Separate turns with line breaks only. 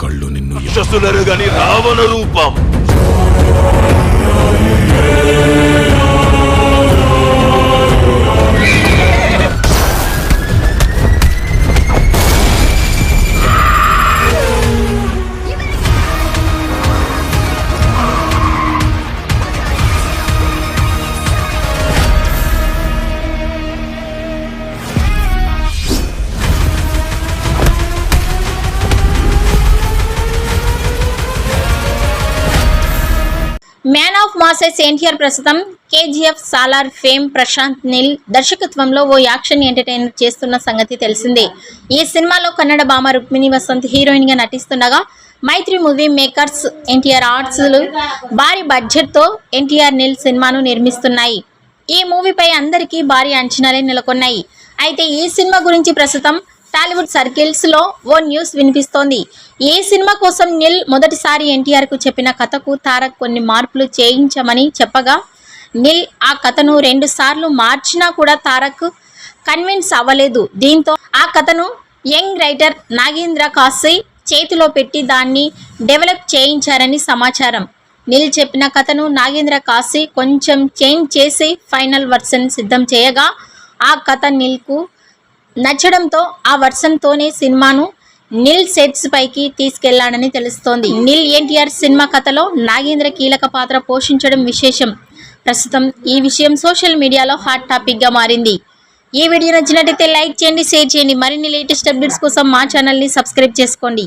కళ్ళు నిన్ను
రాక్షసులరు గాని రావణ రూపం.
మ్యాన్ ఆఫ్ మాసెస్ ఎన్టీఆర్ ప్రస్తుతం కేజీఎఫ్ సాలార్ ఫేమ్ ప్రశాంత్ నీల్ దర్శకత్వంలో ఓ యాక్షన్ ఎంటర్టైనర్ చేస్తున్న సంగతి తెలిసిందే. ఈ సినిమాలో కన్నడ భామ రుక్మిణి వసంత్ హీరోయిన్ గా నటిస్తుండగా మైత్రి మూవీ మేకర్స్ ఎన్టీఆర్ ఆర్ట్స్ భారీ బడ్జెట్ తో ఎన్టీఆర్ నీల్ సినిమాను నిర్మిస్తున్నాయి. ఈ మూవీపై అందరికీ భారీ అంచనాలే నెలకొన్నాయి. అయితే ఈ సినిమా గురించి ప్రస్తుతం టాలీవుడ్ సర్కిల్స్ లో ఓ న్యూస్ వినిపిస్తోంది. ఈ సినిమా కోసం నిల్ మొదటిసారి ఎన్టీఆర్ కు చెప్పిన కథకు తారక్ కొన్ని మార్పులు చేయించమని చెప్పగా నిల్ ఆ కథను 2 సార్లు మార్చినా కూడా తారక్ కన్విన్స్ అవ్వలేదు. దీంతో ఆ కథను యంగ్ రైటర్ నాగేంద్ర కాశీ చేతిలో పెట్టి దాన్ని డెవలప్ చేయించారని సమాచారం. నిల్ చెప్పిన కథను నాగేంద్ర కాశీ కొంచెం చేంజ్ చేసి ఫైనల్ వర్షన్ సిద్ధం చేయగా ఆ కథ నిల్కు నచ్చడంతో ఆ వర్షన్తోనే సినిమాను నిల్ సెట్స్ పైకి తీసుకెళ్లాడని తెలుస్తోంది. నిల్ ఎన్టీఆర్ సినిమా కథలో నాగేంద్ర కీలక పాత్ర పోషించడం విశేషం. ప్రస్తుతం ఈ విషయం సోషల్ మీడియాలో హాట్ టాపిక్ గా మారింది. ఈ వీడియో నచ్చినట్లయితే లైక్ చేయండి, షేర్ చేయండి. మరిన్ని లేటెస్ట్ అప్డేట్స్ కోసం మా ఛానల్ని సబ్స్క్రైబ్ చేసుకోండి.